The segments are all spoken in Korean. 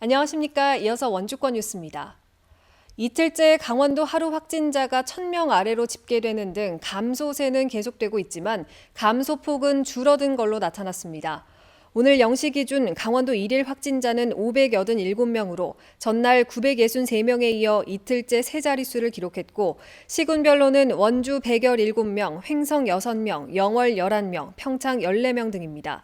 안녕하십니까. 이어서 원주권 뉴스입니다. 이틀째 강원도 하루 확진자가 1,000명 아래로 집계되는 등 감소세는 계속되고 있지만 감소폭은 줄어든 걸로 나타났습니다. 오늘 0시 기준 강원도 일일 확진자는 587명으로 전날 963명에 이어 이틀째 세 자릿수를 기록했고 시군별로는 원주 117명, 횡성 6명, 영월 11명, 평창 14명 등입니다.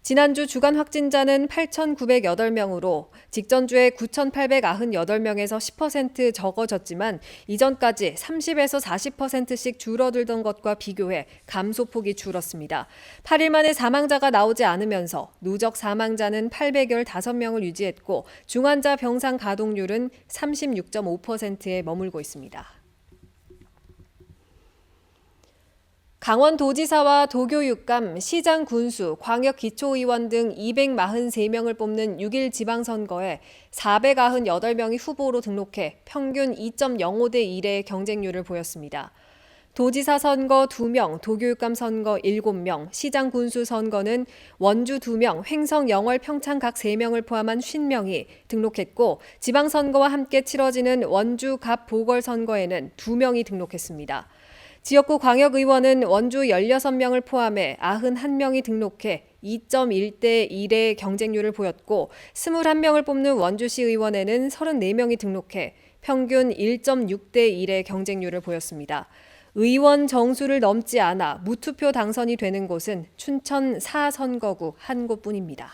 지난주 주간 확진자는 8,908명으로 직전주에 9,898명에서 10% 적어졌지만 이전까지 30에서 40%씩 줄어들던 것과 비교해 감소폭이 줄었습니다. 8일 만에 사망자가 나오지 않으면서 누적 사망자는 815명을 유지했고 중환자 병상 가동률은 36.5%에 머물고 있습니다. 강원도지사와 도교육감, 시장 군수, 광역기초의원 등 243명을 뽑는 6일 지방선거에 498명이 후보로 등록해 평균 2.05대 1의 경쟁률을 보였습니다. 도지사 선거 2명, 도교육감 선거 7명, 시장 군수 선거는 원주 2명, 횡성, 영월, 평창 각 3명을 포함한 50명이 등록했고 지방선거와 함께 치러지는 원주 갑 보궐선거에는 2명이 등록했습니다. 지역구 광역의원은 원주 16명을 포함해 91명이 등록해 2.1대 1의 경쟁률을 보였고 21명을 뽑는 원주시 의원에는 34명이 등록해 평균 1.6대 1의 경쟁률을 보였습니다. 의원 정수를 넘지 않아 무투표 당선이 되는 곳은 춘천 4선거구 한 곳뿐입니다.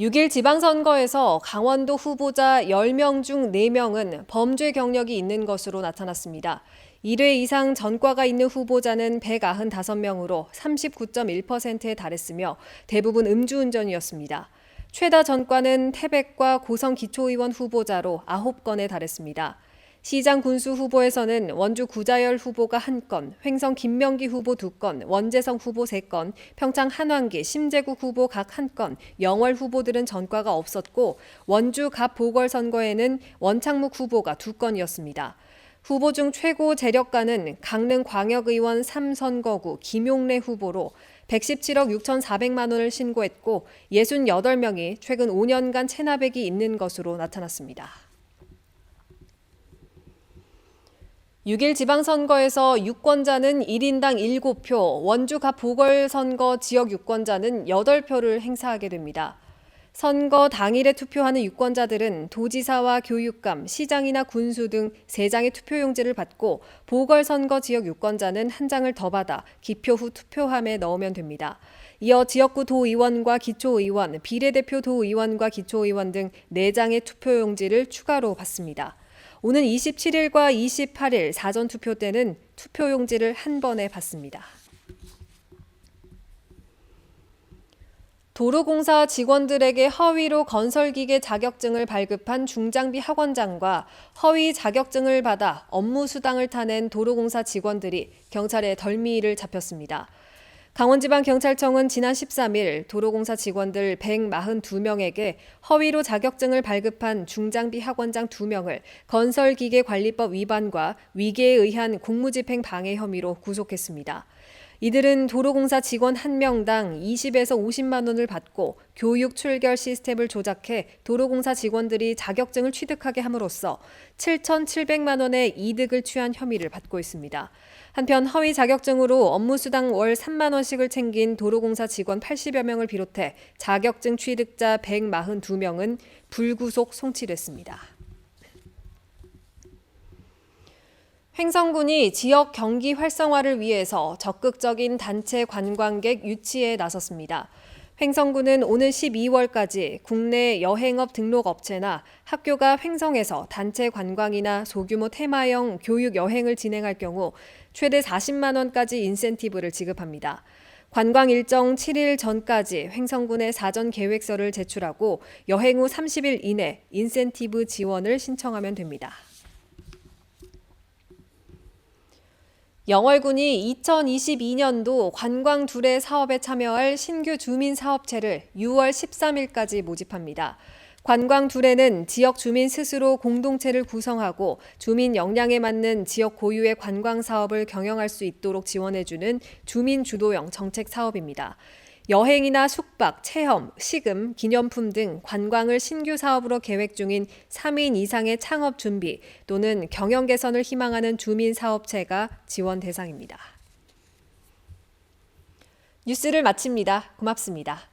6일 지방선거에서 강원도 후보자 10명 중 4명은 범죄 경력이 있는 것으로 나타났습니다. 1회 이상 전과가 있는 후보자는 195명으로 39.1%에 달했으며 대부분 음주운전이었습니다. 최다 전과는 태백과 고성 기초의원 후보자로 9건에 달했습니다. 시장 군수 후보에서는 원주 구자열 후보가 1건, 횡성 김명기 후보 2건, 원재성 후보 3건, 평창 한왕기, 심재국 후보 각 1건, 영월 후보들은 전과가 없었고 원주 갑 보궐선거에는 원창묵 후보가 2건이었습니다. 후보 중 최고 재력가는 강릉 광역의원 3선거구 김용래 후보로 117억 6,400만 원을 신고했고 68명이 최근 5년간 체납액이 있는 것으로 나타났습니다. 6일 지방선거에서 유권자는 1인당 7표, 원주 갑 보궐선거 지역 유권자는 8표를 행사하게 됩니다. 선거 당일에 투표하는 유권자들은 도지사와 교육감, 시장이나 군수 등 3장의 투표용지를 받고 보궐선거 지역 유권자는 1장을 더 받아 기표 후 투표함에 넣으면 됩니다. 이어 지역구 도의원과 기초의원, 비례대표 도의원과 기초의원 등 4장의 투표용지를 추가로 받습니다. 오는 27일과 28일 사전투표 때는 투표용지를 한 번에 받습니다. 도로공사 직원들에게 허위로 건설기계 자격증을 발급한 중장비 학원장과 허위 자격증을 받아 업무 수당을 타낸 도로공사 직원들이 경찰에 덜미를 잡혔습니다. 강원지방경찰청은 지난 13일 도로공사 직원들 142명에게 허위로 자격증을 발급한 중장비 학원장 2명을 건설기계관리법 위반과 위계에 의한 공무집행 방해 혐의로 구속했습니다. 이들은 도로공사 직원 1명당 20에서 50만 원을 받고 교육 출결 시스템을 조작해 도로공사 직원들이 자격증을 취득하게 함으로써 7,700만 원의 이득을 취한 혐의를 받고 있습니다. 한편 허위 자격증으로 업무수당 월 3만 원씩을 챙긴 도로공사 직원 80여 명을 비롯해 자격증 취득자 142명은 불구속 송치됐습니다. 횡성군이 지역 경기 활성화를 위해서 적극적인 단체 관광객 유치에 나섰습니다. 횡성군은 오는 12월까지 국내 여행업 등록업체나 학교가 횡성에서 단체 관광이나 소규모 테마형 교육 여행을 진행할 경우 최대 40만 원까지 인센티브를 지급합니다. 관광 일정 7일 전까지 횡성군에 사전 계획서를 제출하고 여행 후 30일 이내 인센티브 지원을 신청하면 됩니다. 영월군이 2022년도 관광 두례 사업에 참여할 신규 주민사업체를 6월 13일까지 모집합니다. 관광 둘에는 지역 주민 스스로 공동체를 구성하고 주민 역량에 맞는 지역 고유의 관광 사업을 경영할 수 있도록 지원해주는 주민 주도형 정책 사업입니다. 여행이나 숙박, 체험, 식음, 기념품 등 관광을 신규 사업으로 계획 중인 3인 이상의 창업 준비 또는 경영 개선을 희망하는 주민 사업체가 지원 대상입니다. 뉴스를 마칩니다. 고맙습니다.